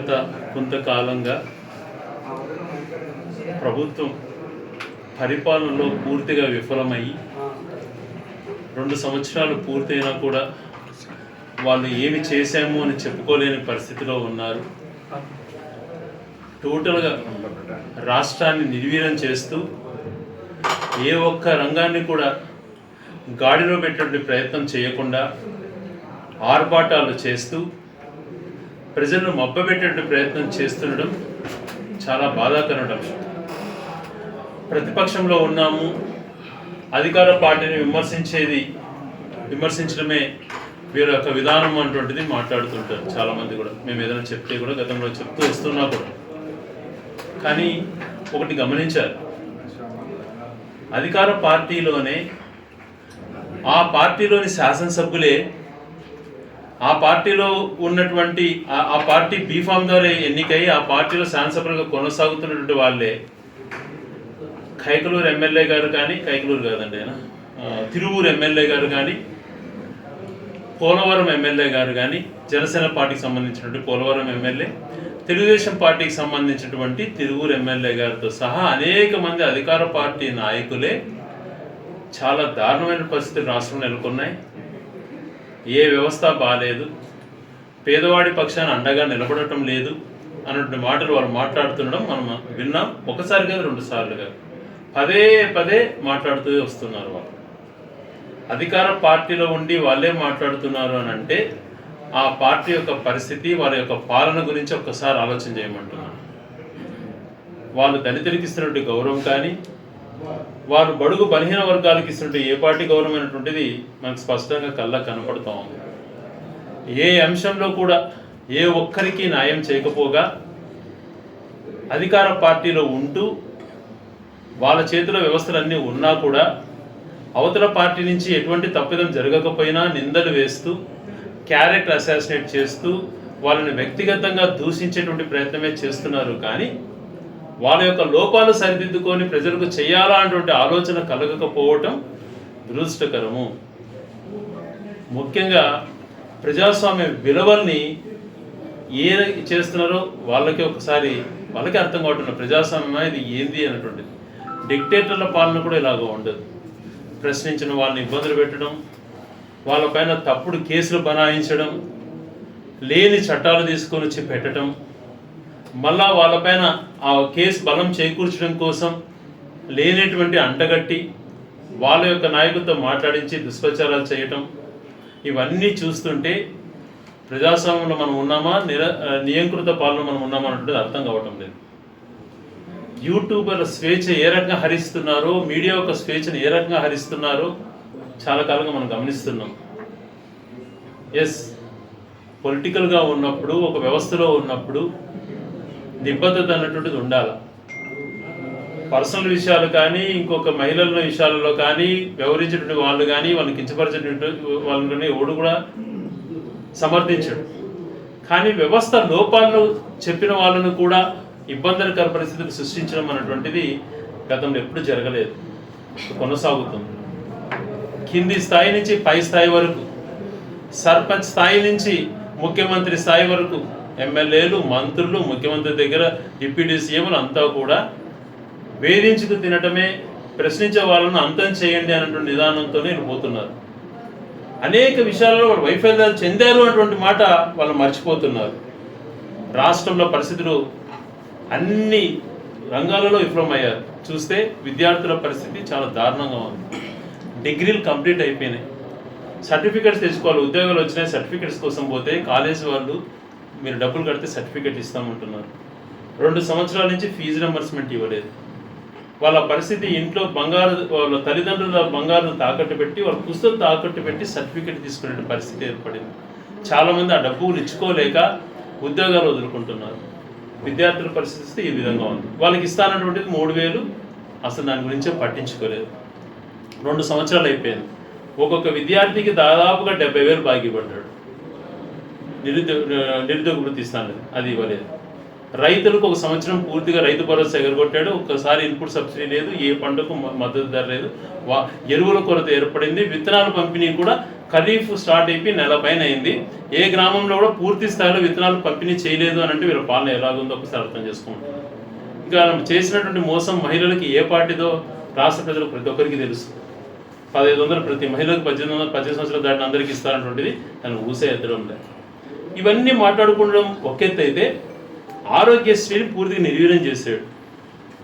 గత కొంతకాలంగా ప్రభుత్వం పరిపాలనలో పూర్తిగా విఫలమయ్యి 2 సంవత్సరాలు పూర్తయినా కూడా వాళ్ళు ఏమి చేశాము అని చెప్పుకోలేని పరిస్థితిలో ఉన్నారు. టోటల్గా రాష్ట్రాన్ని నిర్వీర్యం చేస్తూ ఏ ఒక్క రంగాన్ని కూడా గాడిలో పెట్టే ప్రయత్నం చేయకుండా ఆర్భాటాలు చేస్తూ ప్రజలను మభ్యపెట్టే ప్రయత్నం చేస్తుండడం చాలా బాధాకరం. ప్రతిపక్షంలో ఉన్నాము, అధికార పార్టీని విమర్శించడమే వీరి యొక్క విధానం అటువంటిది మాట్లాడుతుంటారు చాలామంది కూడా. మేము ఏదైనా చెప్తే కూడా గతంలో చెప్తూ వస్తున్నా కూడా. కానీ ఒకటి గమనించారు, అధికార పార్టీలోనే ఆ పార్టీలోని శాసనసభ్యులే ఆ పార్టీలో ఉన్నటువంటి ఆ పార్టీ బీఫామ్ ద్వారా ఎన్నికై ఆ పార్టీలో శాసనసభ్యులుగా కొనసాగుతున్నటువంటి వాళ్ళే కైకలూరు ఎమ్మెల్యే గారు కానీ, కైకలూరు కాదండి ఆయన తిరువూరు ఎమ్మెల్యే గారు కానీ, పోలవరం ఎమ్మెల్యే గారు కానీ, జనసేన పార్టీకి సంబంధించినటువంటి పోలవరం ఎమ్మెల్యే, తెలుగుదేశం పార్టీకి సంబంధించినటువంటి తిరువూరు ఎమ్మెల్యే గారితో సహా అనేక మంది అధికార పార్టీ నాయకులే చాలా దారుణమైన పరిస్థితులు రాష్ట్రంలో నెలకొన్నాయి. ఏ వ్యవస్థ బాగాలేదు, పేదవాడి పక్షాన అండగా నిలబడటం లేదు అన్నటువంటి మాటలు వాళ్ళు మాట్లాడుతుండడం మనం విన్నాం. ఒకసారి కాదు, 2 సార్లుగా పదే పదే మాట్లాడుతూ వస్తున్నారు. వాళ్ళు అధికార పార్టీలో ఉండి వాళ్ళే మాట్లాడుతున్నారు అని అంటే ఆ పార్టీ యొక్క పరిస్థితి, వారి యొక్క పాలన గురించి ఒక్కసారి ఆలోచన చేయమంటున్నాను. వాళ్ళు దళితులకు ఇస్తున్నట్టు గౌరవం కానీ, వారు బడుగు బలహీన వర్గాలకు ఇస్తున్నట్టు ఏ పార్టీ గౌరవం అనేటువంటిది మనకు స్పష్టంగా కళ్ళకు కనపడుతూ ఉంది. ఏ అంశంలో కూడా ఏ ఒక్కరికి న్యాయం చేయకపోగా అధికార పార్టీలో ఉంటూ వాళ్ళ చేతిలో వ్యవస్థలన్నీ ఉన్నా కూడా అవతల పార్టీ నుంచి ఎటువంటి తప్పిదం జరగకపోయినా నిందలు వేస్తూ, క్యారెక్టర్ అసాసినేట్ చేస్తూ వాళ్ళని వ్యక్తిగతంగా దూషించేటువంటి ప్రయత్నమే చేస్తున్నారు. కానీ వాళ్ళ యొక్క లోపాలు సరిదిద్దుకొని ప్రజలకు చేయాలా అనేటువంటి ఆలోచన కలగకపోవటం దురదృష్టకరము. ముఖ్యంగా ప్రజాస్వామ్య విలువల్ని ఏ చేస్తున్నారో వాళ్ళకే అర్థం కావట్లేదు. ప్రజాస్వామ్యం ఇది ఏంది అన్నటువంటిది. డిక్టేటర్ల పాలన కూడా ఇలాగ ఉండదు. ప్రశ్నించిన వాళ్ళని ఇబ్బందులు పెట్టడం, వాళ్ళపైన తప్పుడు కేసులు బనాయించడం, లేని చట్టాలు తీసుకొని వచ్చి పెట్టడం, మళ్ళా వాళ్ళపైన ఆ కేసు బలం చేకూర్చడం కోసం లేనటువంటి అంటగట్టి వాళ్ళ యొక్క నాయకులతో మాట్లాడించి దుష్ప్రచారాలు చేయటం, ఇవన్నీ చూస్తుంటే ప్రజాస్వామ్యంలో మనం ఉన్నామా, నియంకృత పాలన మనం ఉన్నామా అన్నది అర్థం కావటం లేదు. యూట్యూబర్ల స్వేచ్ఛ ఏ రకంగా హరిస్తున్నారో, మీడియా యొక్క స్వేచ్ఛను ఏ రకంగా హరిస్తున్నారో చాలా కాలంగా మనం గమనిస్తున్నాం. ఎస్, పొలిటికల్గా ఉన్నప్పుడు, ఒక వ్యవస్థలో ఉన్నప్పుడు నిబద్ధత అన్నటువంటిది ఉండాలి. పర్సనల్ విషయాలు కానీ, ఇంకొక మహిళల విషయాలలో కానీ వ్యవహరించేటువంటి వాళ్ళు కానీ, వాళ్ళని కించపరిచేటువంటి వాళ్ళని ఎవడు కూడా సమర్థించడు. కానీ వ్యవస్థ లోపాలను చెప్పిన వాళ్ళను కూడా ఇబ్బందికర పరిస్థితులు సృష్టించడం అన్నటువంటిది గతంలో ఎప్పుడు జరగలేదు, కొనసాగుతుంది. కింది స్థాయి నుంచి పై స్థాయి వరకు, సర్పంచ్ స్థాయి నుంచి ముఖ్యమంత్రి స్థాయి వరకు, ఎమ్మెల్యేలు, మంత్రులు, ముఖ్యమంత్రి దగ్గర డిప్యూటీ సీఎంలు అంతా కూడా వేధించుకు తినటమే, ప్రశ్నించే వాళ్ళను అంతం చేయండి అన్నటువంటి విధానంతోనే వెళ్ళిపోతున్నారు. అనేక విషయాలలో వాళ్ళు వైఫల్యాలు చెందారు అన్నటువంటి మాట వాళ్ళు మర్చిపోతున్నారు. రాష్ట్రంలో పరిస్థితులు అన్ని రంగాలలో విఫలమయ్యారు. చూస్తే విద్యార్థుల పరిస్థితి చాలా దారుణంగా ఉంది. డిగ్రీలు కంప్లీట్ అయిపోయినాయి, సర్టిఫికెట్స్ తెచ్చుకోవాలి, ఉద్యోగాలు వచ్చినాయి, సర్టిఫికెట్స్ కోసం పోతే కాలేజీ వాళ్ళు మీరు డబ్బులు కడితే సర్టిఫికెట్ ఇస్తామంటున్నారు. 2 సంవత్సరాల నుంచి ఫీజు రింబర్స్మెంట్ ఇవ్వలేదు. వాళ్ళ పరిస్థితి ఇంట్లో వాళ్ళ తల్లిదండ్రుల బంగారును తాకట్టు పెట్టి, వాళ్ళ పుస్తకం తాకట్టు పెట్టి సర్టిఫికెట్ తీసుకునే పరిస్థితి ఏర్పడింది. చాలామంది ఆ డబ్బులు ఇచ్చుకోలేక ఉద్యోగాలు వదులుకుంటున్నారు. విద్యార్థుల పరిస్థితి ఈ విధంగా ఉంది. వాళ్ళకి ఇస్తానటువంటిది 3,000, అసలు దాని గురించే పట్టించుకోలేదు. 2 సంవత్సరాలు అయిపోయింది. ఒక్కొక్క విద్యార్థికి దాదాపుగా 70,000 బాకీ పడ్డాడు. నిరుద్యోగ వృత్తి ఇస్తాను, అది ఇవ్వలేదు. రైతులకు 1 సంవత్సరం పూర్తిగా రైతు భరోసా ఎగరగొట్టాడు. ఒక్కసారి ఇన్పుట్ సబ్సిడీ లేదు, ఏ పంటకు మద్దతు ధర లేదు, ఎరువుల కొరత ఏర్పడింది, విత్తనాల పంపిణీ కూడా ఖరీఫ్ స్టార్ట్ అయిపోయి నెల పైన అయింది. ఏ గ్రామంలో కూడా పూర్తి స్థాయిలో విత్తనాలు పంపిణీ చేయలేదు అని అంటే వీళ్ళ పాలన ఎలాగుందో ఒకసారి అర్థం చేసుకుంటాం. ఇంకా చేసినటువంటి మోసం మహిళలకి ఏ పార్టీదో రాష్ట్ర ప్రజలకు ప్రతి ఒక్కరికి తెలుసు. 1500 ప్రతి మహిళలకు 18 సంవత్సరాలు దాటిన అందరికీ ఇస్తారన్నటువంటిది దాన్ని ఊసే ఎత్తడం లేదు. ఇవన్నీ మాట్లాడుకోవడం ఒక ఎత్తు అయితే ఆరోగ్యశ్రీని పూర్తిగా నిర్వీర్యం చేశాడు.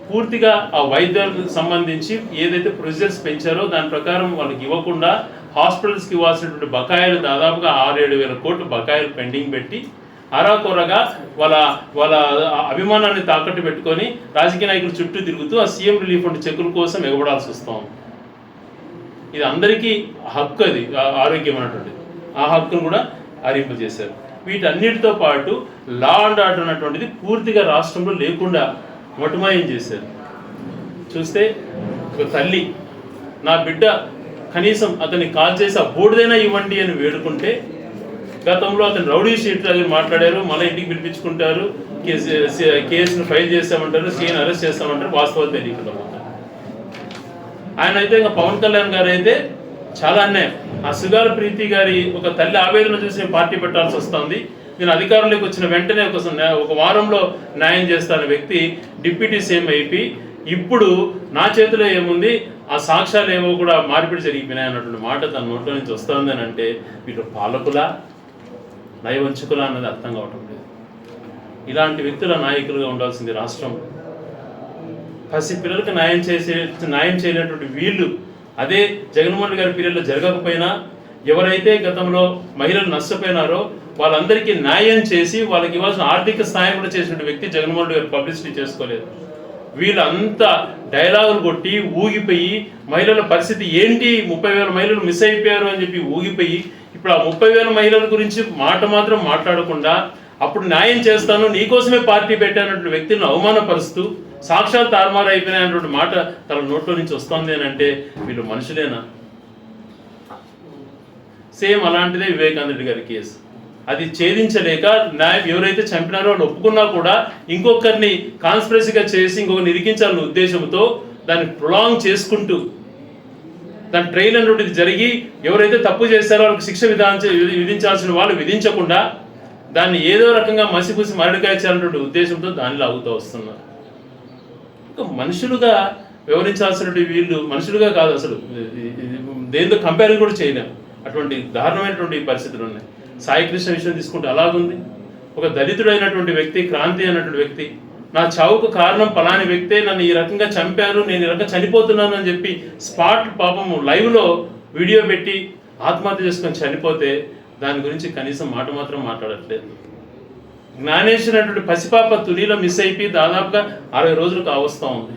పూర్తిగా ఆ వైద్యాలకు సంబంధించి ఏదైతే ప్రొసీజర్స్ పెంచారో దాని ప్రకారం వాళ్ళకి ఇవ్వకుండా హాస్పిటల్స్కి ఇవ్వాల్సినటువంటి బకాయిలు దాదాపుగా 6-7 వేల కోట్లు బకాయిలు పెండింగ్ పెట్టి అరాకొరగా వాళ్ళ అభిమానాన్ని తాకట్టు పెట్టుకొని రాజకీయ నాయకులు చుట్టూ తిరుగుతూ ఆ సీఎం రిలీఫ్ ఫండ్ చెక్కుల కోసం ఎగబడాల్సి వస్తాం. ఇది అందరికీ హక్కు, అది ఆరోగ్యం అన్నటువంటిది. ఆ హక్కును కూడా హరింపజేశారు. వీటన్నిటితో పాటు లా అండ్ ఆర్డర్ అన్నటువంటిది పూర్తిగా రాష్ట్రంలో లేకుండా మొటమాయం చేశారు. చూస్తే ఒక తల్లి నా బిడ్డ కనీసం అతన్ని కాల్ చేసి ఆ బోర్డుదైనా ఇవ్వండి అని వేడుకుంటే గతంలో అతను రౌడీ షీట్ అది మాట్లాడారు, మళ్ళీ ఇంటికి పిలిపించుకుంటారు, కేసును ఫైల్ చేస్తామంటారు, సీఎన్ అరెస్ట్ చేస్తామంటారు, వాస్తవాలు తెలియకుండా. ఆయన అయితే ఇంకా పవన్ కళ్యాణ్ గారు అయితే చాలా అన్యాయం. ఆ సుగాల ప్రీతి గారి ఒక తల్లి ఆవేదన చూసి పార్టీ పెట్టాల్సి వస్తుంది. నేను అధికారంలోకి వచ్చిన వెంటనే ఒక వారంలో న్యాయం చేస్తాన వ్యక్తి డిప్యూటీ సీఎం అయిపోయి ఇప్పుడు నా చేతిలో ఏముంది, ఆ సాక్ష్యాలు ఏమో కూడా మార్పిడి జరిగిపోయినాయి అన్నటువంటి మాట తన నోట్లో నుంచి వస్తుంది అని అంటే వీళ్ళు పాలకులా నయవంచుకులా అన్నది అర్థం కావటం లేదు. ఇలాంటి వ్యక్తుల నాయకులుగా ఉండాల్సింది రాష్ట్రం. పసి పిల్లలకు న్యాయం చేయలేనటువంటి వీళ్ళు అదే జగన్మోహన్ రెడ్డి గారి పీరియడ్లో జరగకపోయినా ఎవరైతే గతంలో మహిళలు నష్టపోయినారో వాళ్ళందరికీ న్యాయం చేసి వాళ్ళకి ఇవ్వాల్సిన ఆర్థిక సాయం కూడా చేసినటువంటి వ్యక్తి జగన్మోహన్ రెడ్డి గారు పబ్లిసిటీ చేసుకోలేదు. వీళ్ళంతా డైలాగులు కొట్టి ఊగిపోయి మహిళల పరిస్థితి ఏంటి, 30,000 మహిళలు మిస్ అయిపోయారు అని చెప్పి ఊగిపోయి ఇప్పుడు ఆ 30,000 మహిళల గురించి మాట మాత్రం మాట్లాడకుండా అప్పుడు న్యాయం చేస్తాను నీకోసమే పార్టీ పెట్టానటువంటి వ్యక్తులను అవమానపరుస్తూ సాక్షాత్ తారుమారు అయిపోయినటువంటి మాట తన నోట్లో నుంచి వస్తుంది అని అంటే వీళ్ళు మనుషులేనా? సేమ్ అలాంటిదే వివేకానంద రెడ్డి గారి కేసు. అది ఛేదించలేక న్యాయం ఎవరైతే చంపినారో వాళ్ళు ఒప్పుకున్నా కూడా ఇంకొకరిని కాన్స్పిరసీగా చేసి ఇంకొకరిని ఇరికించాలనే ఉద్దేశంతో దాన్ని ప్రొలాంగ్ చేసుకుంటూ దాని ట్రైల్ అనేటువంటిది జరిగి ఎవరైతే తప్పు చేశారో వాళ్ళకి శిక్ష విధించాల్సిన వాళ్ళు విధించకుండా దాన్ని ఏదో రకంగా మసిపూసి మరడికాయ చేయాలన్నటువంటి ఉద్దేశంతో దానిలో అవుతూ వస్తున్నారు. ఇంకా మనుషులుగా వివరించాల్సినటువంటి వీళ్ళు మనుషులుగా కాదు, అసలు దేంతో కంపేర్ కూడా చేయలేము. అటువంటి దారుణమైనటువంటి పరిస్థితులు ఉన్నాయి. సాయి కృష్ణ విషయం తీసుకుంటే అలాగుంది. ఒక దళితుడైనటువంటి వ్యక్తి, క్రాంతి అయినటువంటి వ్యక్తి, నా చావుకు కారణం పలాని వ్యక్తే, నన్ను ఈ రకంగా చంపారు, నేను ఈ రకంగా చనిపోతున్నాను అని చెప్పి స్పాట్ పాపము లైవ్లో వీడియో పెట్టి ఆత్మహత్య చేసుకొని చనిపోతే దాని గురించి కనీసం మాట మాత్రం మాట్లాడట్లేదు. జ్ఞానేశ్వర్ అనేటువంటి పసిపాప తునిలో మిస్ అయిపోయి దాదాపుగా 60 రోజులు కావస్తూ ఉంది.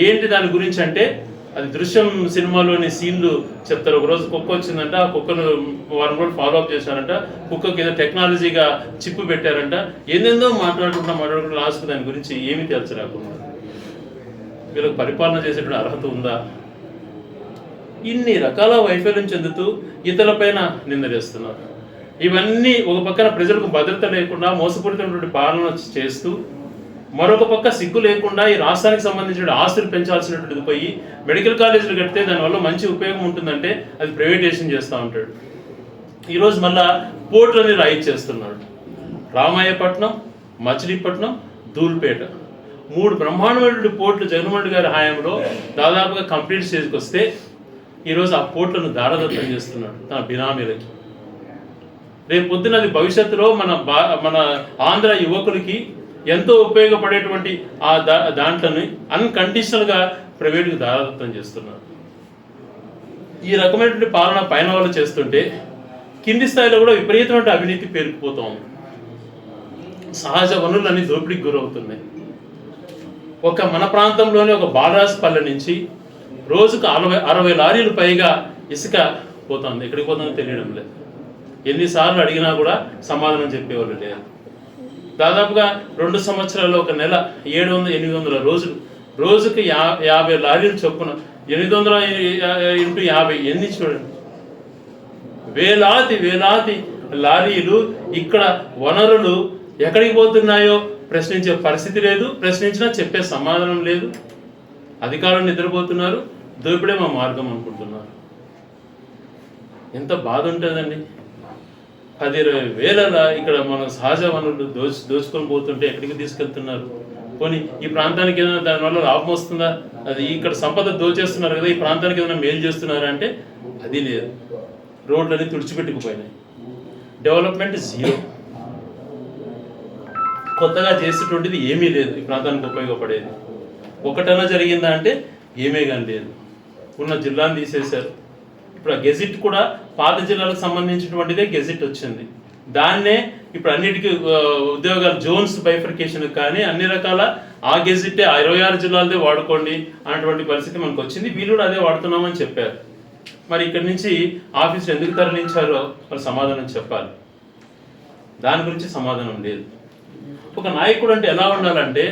ఏంటి దాని గురించి అంటే అది దృశ్యం సినిమాలోని సీన్లు చెప్తారు. ఒకరోజు కుక్క వచ్చిందంట, ఆ కుక్కను వారం రోజులు ఫాలోఅప్ చేశారంట, కుక్కకి ఏదో టెక్నాలజీగా చిప్పు పెట్టారంట, ఏందేందో మాట్లాడుకుంటూ లాస్ట్కు దాని గురించి ఏమీ తేల్చరాకుండా వీళ్ళకి పరిపాలన చేసేటువంటి అర్హత ఉందా? ఇన్ని రకాల వైఫల్యం చెందుతూ ఇతరులపైన నిందలేస్తున్నారు. ఇవన్నీ ఒక పక్కన ప్రజలకు భద్రత లేకుండా మోసపూరితమైనటువంటి పాలన చేస్తూ మరొక పక్క సిగ్గు లేకుండా ఈ రాష్ట్రానికి సంబంధించిన ఆస్తులు పెంచాల్సినటువంటిది పోయి మెడికల్ కాలేజీలు కడితే దానివల్ల మంచి ఉపయోగం ఉంటుందంటే అది ప్రైవేటైజేషన్ చేస్తూ ఉంటాడు. ఈరోజు మళ్ళా పోర్టులని రాయిచ్చేస్తున్నాడు. రామాయపట్నం, మచిలీపట్నం, ధూల్పేట 3 బ్రహ్మాండమైనటువంటి పోర్టులు జగన్మోహన్ రెడ్డి గారి హయాంలో దాదాపుగా కంప్లీట్ స్టేజ్కి వస్తే ఈరోజు ఆ పోర్టులను దారదత్తం చేస్తున్నాడు తన బినామీలకి. రేపు పొద్దున అది భవిష్యత్తులో మన ఆంధ్ర యువకులకి ఎంతో ఉపయోగపడేటువంటి ఆ దాంట్లని అన్కండిషనల్గా ప్రైవేటుకు దారదత్తం చేస్తున్నారు. ఈ రకమైనటువంటి పాలన పైన వాళ్ళు చేస్తుంటే కింది స్థాయిలో కూడా విపరీతమైన అవినీతి పేరుకుపోతూ ఉంది. సహజ వనరులన్నీ దోపిడీకి గురవుతున్నాయి. మన ప్రాంతంలోనే ఒక బాలరాజపల్లె నుంచి రోజుకు 60 లారీలు పైగా ఇసుక పోతుంది. ఎక్కడికి పోతుందో తెలియడం లేదు. ఎన్నిసార్లు అడిగినా కూడా సమాధానం చెప్పేవాళ్ళు లేదు. దాదాపుగా 2 సంవత్సరాల్లో ఒక నెల 700-800 రోజులు, రోజుకి 50 లారీలు చొప్పున 800 × 50 ఎన్ని చూడండి. వేలాది లారీలు. ఇక్కడ వనరులు ఎక్కడికి పోతున్నాయో ప్రశ్నించే పరిస్థితి లేదు, ప్రశ్నించినా చెప్పే సమాధానం లేదు. అధికారులు నిద్రపోతున్నారు, దోపిడే మా మార్గం అనుకుంటున్నారు. ఎంత బాధ ఉంటుందండి. 10-20 వేల ఇక్కడ మన సహజ వనరులు దోచుకొని పోతుంటే ఎక్కడికి తీసుకెళ్తున్నారు? పోనీ ఈ ప్రాంతానికి ఏదైనా దానివల్ల లాభం వస్తుందా? అది ఇక్కడ సంపద దోచేస్తున్నారు కదా, ఈ ప్రాంతానికి ఏదైనా మేలు చేస్తున్నారా అంటే అది లేదు. రోడ్లన్నీ తుడిచిపెట్టుకుపోయినాయి. Development zero. కొత్తగా చేసేటువంటిది ఏమీ లేదు ఈ ప్రాంతానికి ఉపయోగపడేది. ఒకటైనా జరిగిందా అంటే ఏమీ కానీ లేదు. ఉన్న జిల్లాను తీసేశారు. ఇప్పుడు ఆ గెజిట్ కూడా పాత జిల్లాలకు సంబంధించినటువంటిదే గెజిట్ వచ్చింది. దాన్నే ఇప్పుడు అన్నిటికీ ఉద్యోగాలు జోన్స్ బైఫర్కేషన్ కానీ అన్ని రకాల ఆ గెజిట్టే 26 జిల్లాలదే వాడుకోండి అన్నటువంటి పరిస్థితి మనకు వచ్చింది. వీళ్ళు కూడా అదే వాడుతున్నామని చెప్పారు. మరి ఇక్కడి నుంచి ఆఫీసులు ఎందుకు తరలించారో మరి సమాధానం చెప్పాలి. దాని గురించి సమాధానం లేదు. ఒక నాయకుడు అంటే ఎలా ఉండాలంటే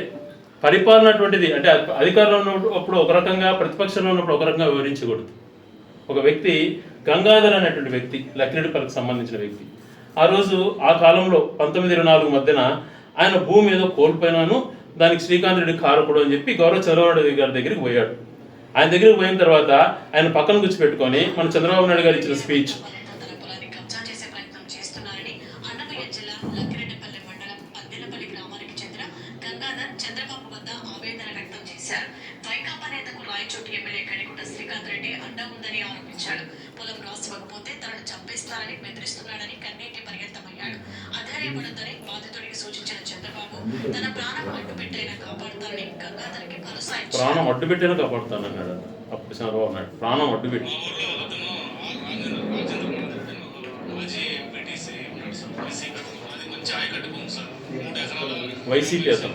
పరిపాలన అటువంటిది అంటే అధికారంలో ఉన్నప్పుడు ఒక రకంగా, ప్రతిపక్షంలో ఉన్నప్పుడు ఒక రకంగా వివరించకూడదు. ఒక వ్యక్తి గంగాధర్ అనేటువంటి వ్యక్తి, లక్కిరెడ్డిపల్లికి సంబంధించిన వ్యక్తి, ఆ రోజు ఆ కాలంలో 1924 మధ్యన ఆయన భూమి ఏదో కోల్పోయినాను, దానికి శ్రీకాంత్ రెడ్డి కారకుడు అని చెప్పి గౌరవ చంద్రబాబు నాయుడు గారి దగ్గరికి పోయాడు. ఆయన దగ్గరికి పోయిన తర్వాత ఆయన పక్కన కూర్చోపెట్టుకొని మన చంద్రబాబు నాయుడు గారు ఇచ్చిన స్పీచ్ పొలం రాసివ్వకపోతే తనను చంపేస్తారని బెదిరిస్తున్నాడని కన్నీటి పరిగెత్తమయ్యాడు. అధైర్యపడొద్దని బాధితుడికి సూచించిన చంద్రబాబు తన ప్రాణం అడ్డు పెట్టైనా కాపాడుతారని గంగాధర్కి భరోసా ఇచ్చారు. ప్రాణం అడ్డు పెట్టైనా కాపాడుతానన్నాడు అప్పుడు చంద్రబాబు నాయుడు. ప్రాణం అడ్డు పెట్టి వైసీపీ అతను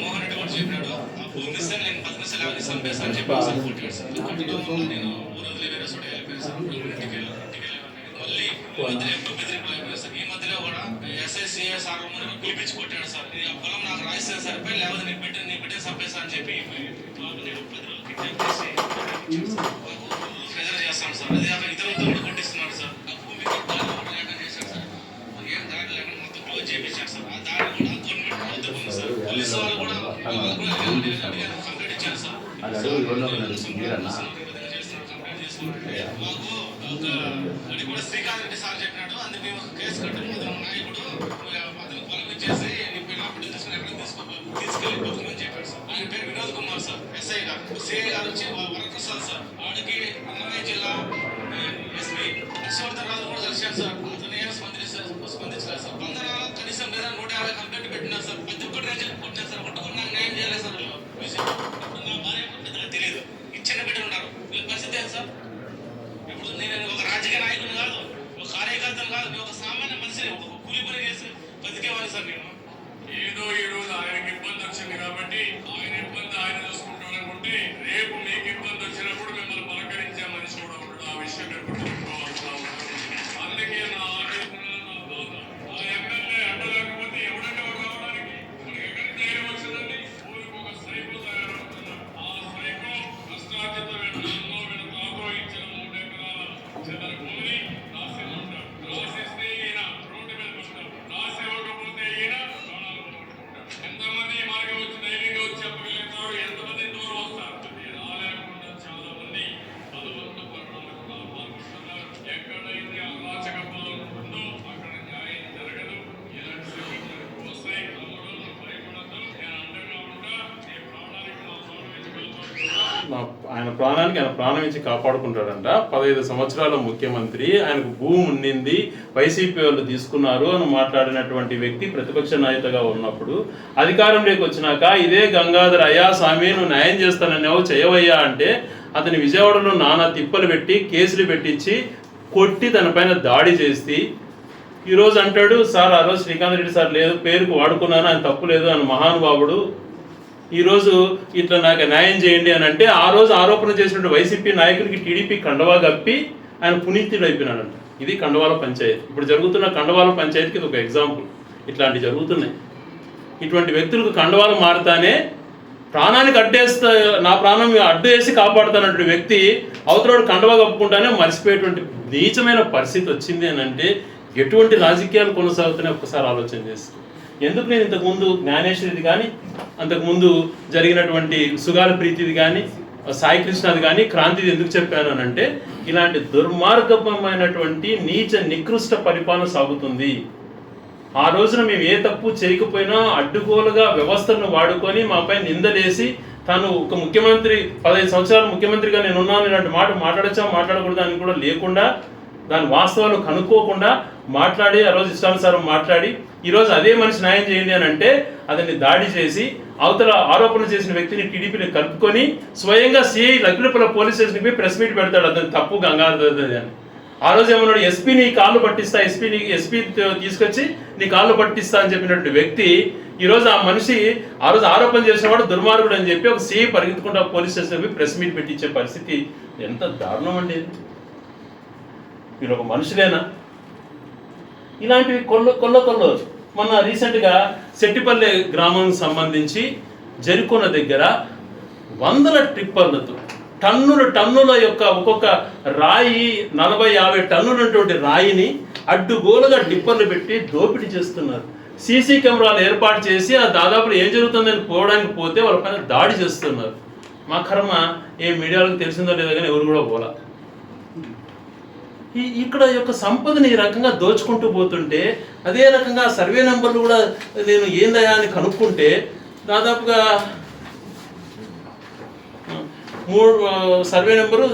మోహన్ రెడ్డి కూడా చెప్పినాడు, ఆ భూమి ఇస్తే నేను 10 నిమిషాలు ఆగి చంపేస్తాను అని చెప్పి ఒకసారి ఫోటో సార్. నేను ఊరోజులు వేరే చోట వెళ్ళిపోయాను సార్. ఇంటికి మళ్ళీ బెదిరిపోయిపోయాను సార్. ఈ మధ్యలో కూడా ఎస్ఐసిఐ సార్ పిలిపించి కొట్టాడు సార్. ఆ పొలం నాకు రాయిస్తే సరిపోయి, లేకపోతే నీ బిడ్డ చంపేస్తా అని చెప్పి నేను 10 రోజులు కిడ్నాప్ చేసి ప్రెజర్ చేస్తాను సార్. అదే అక్కడ ఇతరులతో కొట్టిస్తున్నాడు సార్. ఆ భూమికి దారి లేకుండా చేశాడు సార్. ఏం దారి లేకుండా మొత్తం క్లోజ్ చేయించాడు సార్. ఆ దారి కూడా గవర్నమెంట్ ఉంది సార్. పోలీసు వాళ్ళు కూడా కంప్లీట్ ఇచ్చారు సార్. అది కూడా శ్రీకాంత్ రెడ్డి సార్ చెప్పినాడు, అందుకు మేము కేసు కట్టాము. నాయకుడు అతను పొలం ఇచ్చేసి తీసుకెళ్ళిపోతుందని చెప్పాడు సార్. ఆయన పేరు వినోద్ కుమార్ సార్, ఎస్ఐ గారు. సిఐ గారు వచ్చి వరప్రసాద్ సార్. వాడికి అన్నమయ్య జిల్లా ఎస్పీ హర్షవర్ధన్ రాజు కూడా కలిశారు సార్. అతను ఏమో స్పందించలేదు సార్. బంధనాల కనీసం లేదా 150 కంప్లైంట్ పెట్టినారు సార్. ప్రతి ఒక్కటి రేజల్ కొట్టినారు సార్. ఒక్కటి నాకు న్యాయం చేయలేదు సార్. నా భార్య పెద్దగా తెలియదు, ఇచ్చిన బిడ్డలు ఉన్నారు. వీళ్ళ పరిస్థితి ఏంటి సార్? ఇప్పుడు నేను ఒక రాజకీయ నాయకుని కాదు, ఒక కార్యకర్తను కాదు, నేను ఒక సామాన్య మనిషిని, ఒక కూలి పని చేసి బతికేవాడిని సార్. నేను ఏదో ఈ రోజు ఆయనకి ఇబ్బంది వచ్చింది కాబట్టి ఆయన ఇబ్బంది ఆయన చూసుకుంటాడు అనుకుంటే, రేపు మీకు ఇబ్బంది వచ్చినప్పుడు మిమ్మల్ని పలకరించే మనిషి కూడా ఉంటాడు. ఆ విషయం మీరు గుర్తుంచుకోవాల్సిన అవసరం. అందుకే నా ఆలోచన, నా బాధ, ఆ ఎమ్మెల్యే అడ్డలేకపోతే ఎవడంటే కావడానికి మనకి ఎక్కడికి ధైర్యం వచ్చిందండి? ఊరికి ఒక సైకో తయారవుతున్నారు. ఆ సైకో కష్టార్జిత విధానంలో వీళ్ళకు ఆగ్రహించిన 3 ఎకరాల చెదర భూమిని రాసి ఉంటారు. రాసిస్తే ఈయన రోడ్డు మీద పడతారు, రాసి ఇవ్వకపోతే ఈయన ప్రాణాలు పోగొట్టుకుంటారు. ఎంతమంది మార్గం వచ్చి ధైర్యంగా వచ్చి చెప్పగలుగుతారు? ఎంతమంది దూరం వస్తారు? అది రాలేకుండా చాలా మంది బలవంత పరిణామాలకు పాల్గొంటున్నారు. ఎక్కడైతే అరాచక పాలన ఉందో అక్కడ న్యాయం జరగదు. ఇలాంటి సంఘటనలు వస్తాయి. తమ్ముడు భయపడద్దు, నేను అండగా ఉంటా. నీ ప్రాణానికి నా గౌరవించగలుగుతాను. ఆయన ప్రాణం ఇచ్చి కాపాడుకుంటాడంట. 15 సంవత్సరాల ముఖ్యమంత్రి, ఆయనకు భూమి ఉండింది, వైసీపీ వాళ్ళు తీసుకున్నారు అని మాట్లాడినటువంటి వ్యక్తి ప్రతిపక్ష నాయకుగా ఉన్నప్పుడు అధికారంలోకి వచ్చినాక ఇదే గంగాధర్, అయ్యా స్వామి నువ్వు న్యాయం చేస్తానన్నావు చేయవయ్యా అంటే అతని విజయవాడలో నానా తిప్పలు పెట్టి కేసులు పెట్టించి కొట్టి తన పైన దాడి చేసి ఈరోజు అంటాడు సార్ ఆ రోజు శ్రీకాంత్ రెడ్డి సార్ లేదు, పేరుకు వాడుకున్నాను, ఆయన తప్పు లేదు అని మహానుభావుడు. ఈరోజు ఇట్లా నాకు న్యాయం చేయండి అని అంటే ఆ రోజు ఆరోపణ చేసినటువంటి వైసీపీ నాయకుడికి టీడీపీ కండవా కప్పి ఆయన పునీతుడు అయిపోయినాడంట. ఇది కండవాల పంచాయతీ. ఇప్పుడు జరుగుతున్న కండవాల పంచాయతీకి ఇది ఒక ఎగ్జాంపుల్. ఇట్లాంటివి జరుగుతున్నాయి. ఇటువంటి వ్యక్తులకు కండవాలు మారుతానే ప్రాణానికి అడ్డేస్తా, నా ప్రాణం అడ్డు వేసి కాపాడుతానటువంటి వ్యక్తి అవతలోడు కండవా కప్పుకుంటానే మర్చిపోయేటువంటి నీచమైన పరిస్థితి వచ్చింది అని అంటే ఎటువంటి రాజకీయాలు కొనసాగుతున్నాయి ఒక్కసారి ఆలోచన చేసి. ఎందుకు నేను ఇంతకుముందు జ్ఞానేశ్వరిది కానీ అంతకుముందు జరిగినటువంటి సుగాల ప్రీతిది కానీ సాయి కృష్ణది కానీ క్రాంతిది ఎందుకు చెప్పాను అని అంటే ఇలాంటి దుర్మార్గమైనటువంటి నీచ నికృష్ట పరిపాలన సాగుతుంది. ఆ రోజున మేము ఏ తప్పు చేయకపోయినా అడ్డుగోలుగా వ్యవస్థలను వాడుకొని మాపై నిందలేసి తాను ఒక ముఖ్యమంత్రి 15 సంవత్సరాలు ముఖ్యమంత్రిగా నేను ఉన్నాను ఇలాంటి మాట మాట్లాడచ్చా మాట్లాడకూడదు అని కూడా లేకుండా దాని వాస్తవాలు కనుక్కోకుండా మాట్లాడి ఆ రోజు ఇష్టానుసారం మాట్లాడి ఈరోజు అదే మనిషి న్యాయం చేయండి అని అంటే అతన్ని దాడి చేసి అవతల ఆరోపణ చేసిన వ్యక్తిని టీడీపీని కలుపుకొని స్వయంగా సిఐ లక్కిడిపల్లి పోలీస్ స్టేషన్కి పోయి ప్రెస్ మీట్ పెడతాడు అతను తప్పు గంగాధర్ అని. ఆ రోజు ఏమన్నాడు, ఎస్పీ నీ కాళ్ళు పట్టిస్తా, ఎస్పీ తీసుకొచ్చి నీ కాళ్ళు పట్టిస్తా అని చెప్పినటువంటి వ్యక్తి ఈరోజు ఆ మనిషి ఆ రోజు ఆరోపణ చేసిన వాడు దుర్మార్గుడు అని చెప్పి ఒక సిఐ పరిగెత్తుకుంటా పోలీస్ స్టేషన్ పోయి ప్రెస్ మీట్ పెట్టించే పరిస్థితి ఎంత దారుణం అండి. మీరు ఒక మనుషులేనా? ఇలాంటివి కొల్ల మొన్న రీసెంట్గా సెట్టిపల్లి గ్రామానికి సంబంధించి జరికొన దగ్గర వందల ట్రిప్పర్లతో టన్నుల యొక్క ఒక్కొక్క రాయి 40-50 టన్నులటువంటి రాయిని అడ్డుగోలుగా డిప్పర్లు పెట్టి దోపిడీ చేస్తున్నారు. సీసీ కెమెరాలు ఏర్పాటు చేసి ఆ దాదాపు ఏం జరుగుతుందని పోవడానికి పోతే వాళ్ళ పైన దాడి చేస్తున్నారు. మా కర్మ ఏ మీడియాలకు తెలిసిందో లేదో కానీ ఎవరు కూడా పోలా. ఇక్కడ యొక్క సంపదని ఈ రకంగా దోచుకుంటూ పోతుంటే అదే రకంగా సర్వే నెంబర్లు కూడా నేను ఏందయా అని కనుక్కుంటే దాదాపుగా సర్వే నెంబరు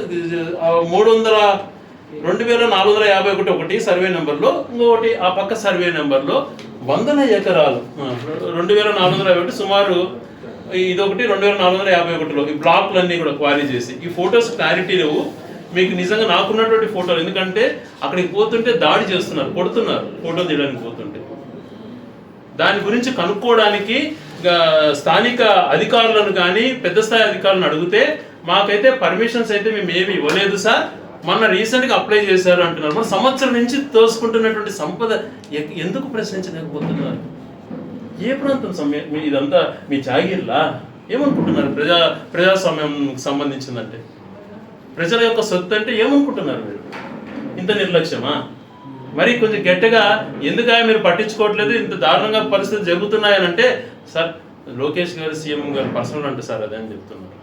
2451 ఒకటి సర్వే నెంబర్లో, ఇంకొకటి ఆ పక్క సర్వే నెంబర్లో వందల ఎకరాలు 2451 సుమారు ఇదొకటి 2451లో ఈ బ్లాక్లన్నీ కూడా క్వారీ చేసి ఈ ఫొటోస్ క్లారిటీ లేవు మీకు నిజంగా నాకున్నటువంటి ఫోటోలు. ఎందుకంటే అక్కడికి పోతుంటే దాడి చేస్తున్నారు, కొడుతున్నారు ఫోటో తీయడానికి పోతుంటే. దాని గురించి కనుక్కోవడానికి స్థానిక అధికారులను కానీ పెద్ద స్థాయి అధికారులను అడిగితే మాకైతే పర్మిషన్స్ అయితే మేము ఏమి ఇవ్వలేదు సార్, మొన్న రీసెంట్గా అప్లై చేశారు అంటున్నారు. మన సంవత్సరం నుంచి తోసుకుంటున్నటువంటి సంపద ఎందుకు ప్రశ్నించలేకపోతున్నారు? ఏ ప్రాంతం ఇదంతా మీ జాగీర్లా? ఏమనుకుంటున్నారు? ప్రజాస్వామ్యం సంబంధించిందంటే ప్రజల యొక్క సొత్తు అంటే ఏమనుకుంటున్నారు మీరు? ఇంత నిర్లక్ష్యమా? మరి కొంచెం గట్టిగా ఎందుకు మీరు పట్టించుకోవట్లేదు, ఇంత దారుణంగా పరిస్థితులు జరుగుతున్నాయని అంటే సార్ లోకేష్ గారు సీఎం గారు పర్సనల్ అంటే సార్ అదే అని చెప్తున్నారు.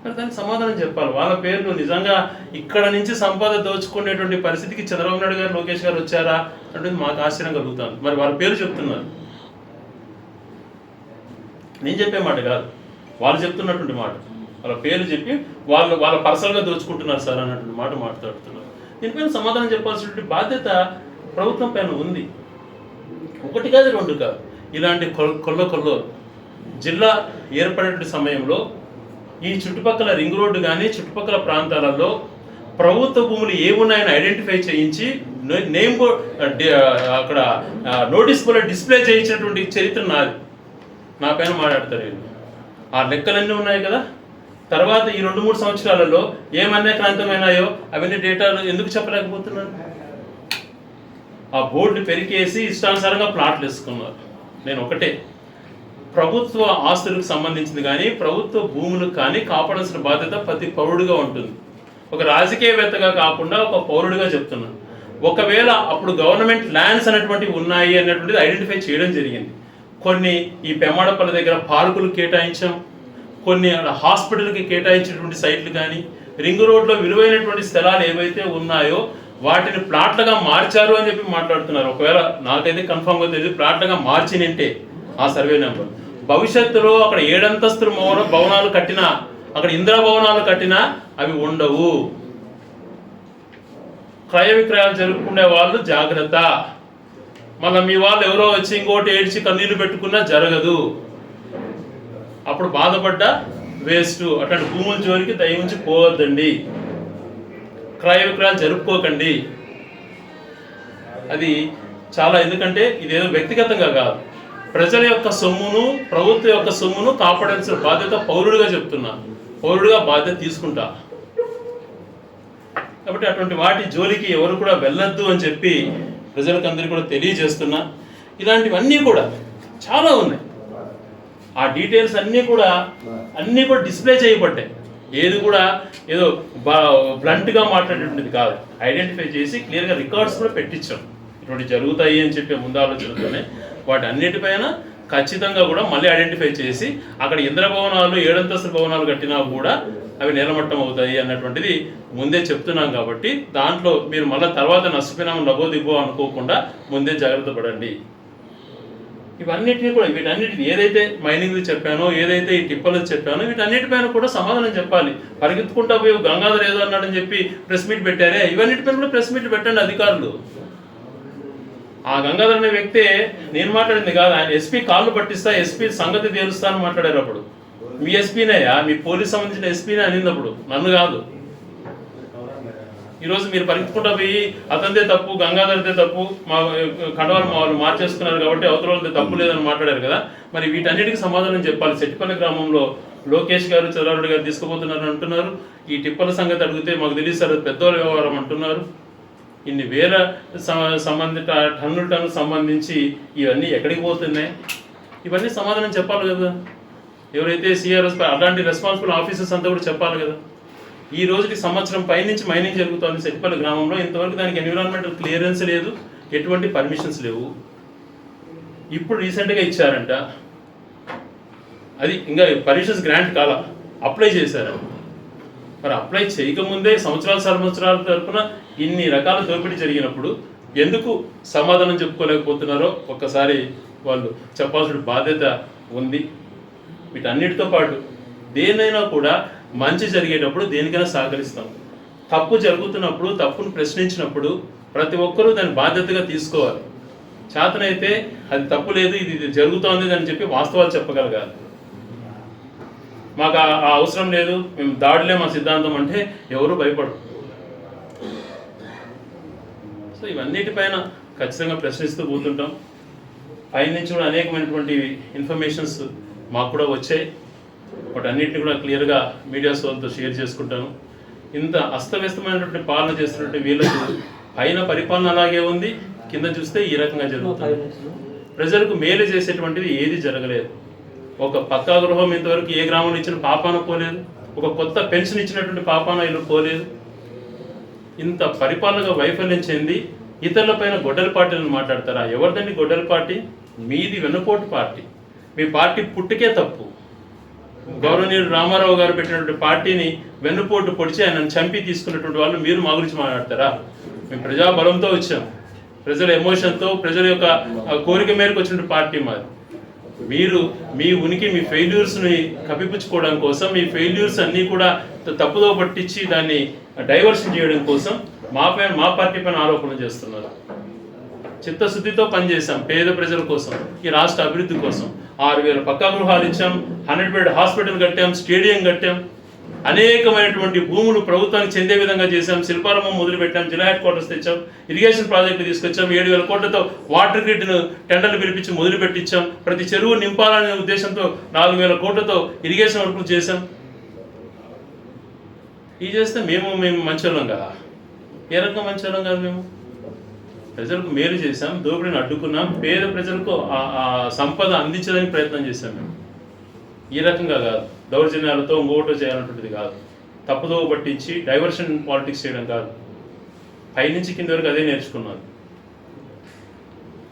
మరి దానికి సమాధానం చెప్పాలి. వాళ్ళ పేర్లు నిజంగా ఇక్కడ నుంచి సంపద దోచుకునేటువంటి పరిస్థితికి చంద్రబాబు నాయుడు గారు లోకేష్ గారు వచ్చారా అంటే మాకు ఆశ్చర్యం కలుగుతాను. మరి వాళ్ళ పేరు చెప్తున్నారు, నేను చెప్పే మాట కాదు, వాళ్ళు చెప్తున్నటువంటి మాట. వాళ్ళ పేరు చెప్పి వాళ్ళ పర్సనల్గా దోచుకుంటున్నారు సార్ అన్నటువంటి మాట మాట్లాడుతున్నారు. దీనిపైన సమాధానం చెప్పాల్సినటువంటి బాధ్యత ప్రభుత్వం పైన ఉంది. ఒకటి కాదు, రెండు కాదు. ఇలాంటి కొల్ల జిల్లా ఏర్పడే సమయంలో ఈ చుట్టుపక్కల రింగ్ రోడ్డు కానీ చుట్టుపక్కల ప్రాంతాలలో ప్రభుత్వ భూములు ఏమున్నాయని ఐడెంటిఫై చేయించి నేమ్ బోర్డ్ అక్కడ నోటీస్ బోర్డు డిస్ప్లే చేయించినటువంటి చరిత్ర నాది. నా పైన మాట్లాడతారు వీళ్ళు. ఆ లెక్కలన్నీ ఉన్నాయి కదా. తర్వాత ఈ 2-3 సంవత్సరాలలో ఏమన్నా క్రాంతమైనాయో అవన్నీ డేటాలు ఎందుకు చెప్పలేకపోతున్నారు? ఆ బోర్డు పెరికేసి ఇష్టానుసారంగా ప్లాట్లు వేసుకున్నారు. నేను ఒకటే, ప్రభుత్వ ఆస్తులకు సంబంధించింది కానీ ప్రభుత్వ భూములకు కానీ కాపాడాల్సిన బాధ్యత ప్రతి పౌరుడిగా ఉంటుంది. ఒక రాజకీయవేత్తగా కాకుండా ఒక పౌరుడిగా చెప్తున్నాను. ఒకవేళ అప్పుడు గవర్నమెంట్ ల్యాండ్స్ అనేటువంటివి ఉన్నాయి అనేటువంటిది ఐడెంటిఫై చేయడం జరిగింది. కొన్ని ఈ పెమ్మాడపల్లి దగ్గర పార్కులు కేటాయించాం, కొన్ని హాస్పిటల్కి కేటాయించినటువంటి సైట్లు కానీ, రింగ్ రోడ్లో విలువైనటువంటి స్థలాలు ఏవైతే ఉన్నాయో వాటిని ప్లాట్లుగా మార్చారు అని చెప్పి మాట్లాడుతున్నారు. ఒకవేళ నాకైతే కన్ఫామ్గా తెలియదు, ప్లాట్లుగా మార్చినంటే ఆ సర్వే నెంబర్ భవిష్యత్తులో అక్కడ 7 అంతస్తుల భవనాలు కట్టినా, అక్కడ ఇందిరా భవనాలు కట్టినా అవి ఉండవు. క్రయ విక్రయాలు జరుపుకునే వాళ్ళు జాగ్రత్త. మళ్ళీ మీ వాళ్ళు ఎవరో వచ్చి ఇంకోటి ఏడ్చి కన్నీళ్లు పెట్టుకున్నా జరగదు. అప్పుడు బాధపడ్డా వేస్ట్. అట్లాంటి భూముల జోలికి దయవుంచి పోవద్దండి, క్రయ విక్రయాలు జరుపుకోకండి. అది చాలా, ఎందుకంటే ఇదేదో వ్యక్తిగతంగా కాదు, ప్రజల యొక్క సొమ్మును ప్రభుత్వం యొక్క సొమ్మును కాపాడాల్సిన బాధ్యత పౌరుడిగా చెప్తున్నా, పౌరుడిగా బాధ్యత తీసుకుంటా. కాబట్టి అటువంటి వాటి జోలికి ఎవరు కూడా వెళ్ళొద్దు అని చెప్పి ప్రజలకు అందరికీ కూడా తెలియజేస్తున్నా. ఇలాంటివన్నీ కూడా చాలా ఉన్నాయి. ఆ డీటెయిల్స్ అన్నీ కూడా డిస్ప్లే చేయబడ్డాయి. ఏది కూడా ఏదో బ్లంట్గా మాట్లాడేటువంటిది కాదు, ఐడెంటిఫై చేసి క్లియర్గా రికార్డ్స్ కూడా పెట్టించాం. ఇటువంటి జరుగుతాయి అని చెప్పే ముందు ఆలోచనతోనే వాటి అన్నిటిపైన ఖచ్చితంగా కూడా మళ్ళీ ఐడెంటిఫై చేసి అక్కడ ఇంద్ర భవనాలు 7 అంతస్తుల భవనాలు కట్టినా కూడా అవి నేలమట్టం అవుతాయి అన్నటువంటిది ముందే చెప్తున్నాం. కాబట్టి దాంట్లో మీరు మళ్ళీ తర్వాత నష్టపోయినాము లబోదిబ్బో అనుకోకుండా ముందే జాగ్రత్త పడండి. వీటన్నిటిని ఏదైతే మైనింగ్ చెప్పానో, ఏదైతే ఈ టిప్పలు చెప్పానో వీటన్నిటిపైన కూడా సమాధానం చెప్పాలి. పరిగెత్తుకుంటా పోయి గంగాధర్ ఏదో అన్నాడని చెప్పి ప్రెస్ మీట్ పెట్టారే, ఇవన్నిటిపైన కూడా ప్రెస్ మీట్ పెట్టండి అధికారులు. ఆ గంగాధర్ అనే వ్యక్తే నేను మాట్లాడింది కాదు, ఆయన ఎస్పీ కాళ్ళు పట్టిస్తా, ఎస్పీ సంగతి తేలుస్తా అని మాట్లాడారు. అప్పుడు మీ ఎస్పీనేయా, మీ పోలీస్ సంబంధించిన ఎస్పీనే అనిందప్పుడు, నన్ను కాదు. ఈరోజు మీరు పరిగెత్తుకుంటా పోయి అతనిదే తప్పు, గంగాధర్దే తప్పు, మా కండవాళ్ళు మా వాళ్ళు మార్చేసుకున్నారు కాబట్టి అవతల తప్పు లేదని మాట్లాడారు కదా. మరి వీటన్నిటికీ సమాధానం చెప్పాలి. సెట్టిపల్లి గ్రామంలో లోకేష్ గారు, చంద్రారెడ్డి గారు తీసుకుపోతున్నారు అంటున్నారు. ఈ టిప్పల సంగతి అడిగితే మాకు తెలియదు సార్, పెద్దోళ్ళ వ్యవహారం అంటున్నారు. ఇన్ని వేల టన్నులకు సంబంధించి ఇవన్నీ ఎక్కడికి పోతున్నాయి? ఇవన్నీ సమాధానం చెప్పాలి కదా. ఎవరైతే సిఆర్ఎస్ అలాంటి రెస్పాన్సిబుల్ ఆఫీసర్స్ అంతా కూడా చెప్పాలి కదా. ఈ రోజుకి సంవత్సరం పైనుంచి మైనింగ్ జరుగుతోంది సెట్టిపల్లి గ్రామంలో. ఇంతవరకు దానికి ఎన్విరాన్మెంటల్ క్లియరెన్స్ లేదు, ఎటువంటి పర్మిషన్స్ లేవు. ఇప్పుడు రీసెంట్గా ఇచ్చారంట, అది ఇంకా పర్మిషన్స్ గ్రాంట్ కాల, అప్లై చేశారు. మరి అప్లై చేయకముందే సంవత్సరాల తరపున ఇన్ని రకాల దోపిడీ జరిగినప్పుడు ఎందుకు సమాధానం చెప్పుకోలేకపోతున్నారో ఒక్కసారి వాళ్ళు చెప్పాల్సిన బాధ్యత ఉంది. వీటన్నిటితో పాటు దేనైనా కూడా మంచి జరిగేటప్పుడు దేనికైనా సహకరిస్తాం. తప్పు జరుగుతున్నప్పుడు, తప్పును ప్రశ్నించినప్పుడు ప్రతి ఒక్కరూ దాన్ని బాధ్యతగా తీసుకోవాలి. చేతనైతే అది తప్పు లేదు, ఇది జరుగుతోంది అని చెప్పి వాస్తవాలు చెప్పగలగాలి. మాకు ఆ అవసరం లేదు, మేము దాడులే మా సిద్ధాంతం అంటే ఎవరు భయపడరు. సో ఇవన్నిటిపైన ఖచ్చితంగా ప్రశ్నిస్తూ పోతుంటాం. పైనుంచి కూడా అనేకమైనటువంటి ఇన్ఫర్మేషన్స్ మాకు కూడా వచ్చాయి. వాటన్నిటిని కూడా క్లియర్గా మీడియా సోదరులతో షేర్ చేసుకుంటాను. ఇంత అస్తవ్యస్తమైనటువంటి పాలన చేస్తున్నటువంటి వీళ్ళకు పైన పరిపాలన అలాగే ఉంది, కింద చూస్తే ఈ రకంగా జరుగుతుంది. ప్రజలకు మేలు చేసేటువంటిది ఏది జరగలేదు. ఒక పక్కా గృహం ఇంతవరకు ఏ గ్రామంలో ఇచ్చిన పాపాన పోలేదు, ఒక కొత్త పెన్షన్ ఇచ్చినటువంటి పాపాన ఇల్లు పోలేదు. ఇంత పరిపాలనగా వైఫల్యం చెంది ఇతరుల పైన గొడ్డల పార్టీలను మాట్లాడతారా? ఎవరిదండి గొడ్డల పార్టీ? మీది వెన్నుపోటు పార్టీ. మీ పార్టీ పుట్టుకే తప్పు. గౌరవనీయుడు రామారావు గారు పెట్టినటువంటి పార్టీని వెన్నుపోటు పొడిచి ఆయనను చంపి తీసుకున్నటువంటి వాళ్ళు మీరు మా గురించి మాట్లాడతారా? మేము ప్రజాబలంతో వచ్చాం, ప్రజల ఎమోషన్తో, ప్రజల యొక్క కోరిక మేరకు వచ్చినటువంటి పార్టీ మాది. మీరు మీ ఉనికి, మీ ఫెయిల్యూర్స్ని కప్పిపుచ్చుకోవడం కోసం, మీ ఫెయిల్యూర్స్ అన్నీ కూడా తప్పుదో పట్టించి దాన్ని డైవర్షన్ చేయడం కోసం మా పార్టీ పైన ఆరోపణలు చేస్తున్నారు. చిత్తశుద్ధితో పనిచేశాం పేద ప్రజల కోసం, ఈ రాష్ట్ర అభివృద్ధి కోసం. 6,000 పక్కా గృహాలు ఇచ్చాం, 100 బెడ్ హాస్పిటల్ కట్టాం, స్టేడియం కట్టాం, అనేకమైనటువంటి భూములు ప్రభుత్వానికి చెందే విధంగా చేశాం. శిల్పారామం మొదలుపెట్టాం, జిల్లా హెడ్ క్వార్టర్స్ తెచ్చాం, ఇరిగేషన్ ప్రాజెక్టు తీసుకొచ్చాం, 7,000 కోట్లతో వాటర్ గ్రిడ్ను టెండర్లు పిలిపించి మొదలు పెట్టించాం. ప్రతి చెరువు నింపాలనే ఉద్దేశంతో 4,000 కోట్లతో ఇరిగేషన్ వర్కులు చేశాం. ఇది చేస్తే మేము మంచోళ్ళం కదా? ఏ రకంగా మంచోళ్ళం కాదు? మేము ప్రజలకు మేలు చేశాం, దోపిడీని అడ్డుకున్నాం, పేద ప్రజలకు ఆ సంపద అందించడానికి ప్రయత్నం చేశాం. మేము ఈ రకంగా కాదు, దౌర్జన్యాలతో ఇంకోటో చేయాలన్నటువంటిది కాదు, తప్పుదో పట్టించి డైవర్షన్ పాలిటిక్స్ చేయడం కాదు. పైనుంచి కింద వరకు అదే నేర్చుకున్నారు.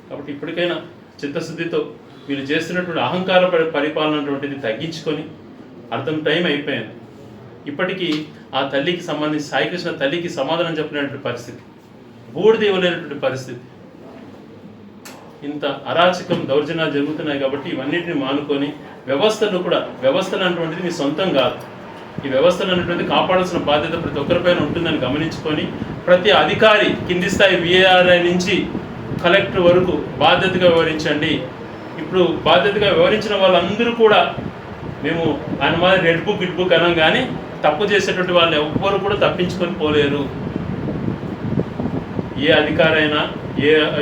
కాబట్టి ఇప్పటికైనా చిత్తశుద్ధితో వీళ్ళు చేస్తున్నటువంటి అహంకార పరిపాలన అటువంటిది తగ్గించుకొని, టైం అయిపోయింది. ఇప్పటికీ ఆ తల్లికి సంబంధించి సాయికృష్ణ తల్లికి సమాధానం చెప్పినటువంటి పరిస్థితి, బూడిద ఇవ్వలేనటువంటి పరిస్థితి. ఇంత అరాచకం, దౌర్జన్యాలు జరుగుతున్నాయి. కాబట్టి ఇవన్నిటిని మానుకొని వ్యవస్థలు అటువంటిది మీ సొంతం కాదు. ఈ వ్యవస్థలు అనేటువంటిది కాపాడాల్సిన బాధ్యత ప్రతి ఒక్కరిపైన ఉంటుందని గమనించుకొని ప్రతి అధికారి కింది స్థాయి VARI నుంచి కలెక్టర్ వరకు బాధ్యతగా వ్యవహరించండి. ఇప్పుడు బాధ్యతగా వ్యవహరించిన వాళ్ళందరూ కూడా మేము ఆయన మాదిరి రెడ్ బుక్ అనం కానీ తప్పు చేసేటువంటి వాళ్ళు ఎవ్వరు కూడా తప్పించుకొని పోలేరు. ఏ అధికారైనా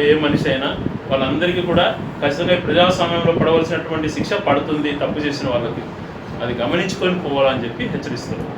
ఏ మనిషి అయినా వాళ్ళందరికీ కూడా ఖచ్చితంగా ప్రజాస్వామ్యంలో పడవలసినటువంటి శిక్ష పడుతుంది తప్పు చేసిన వాళ్ళకి. అది గమనించుకొని పోవాలని చెప్పి హెచ్చరిస్తున్నారు.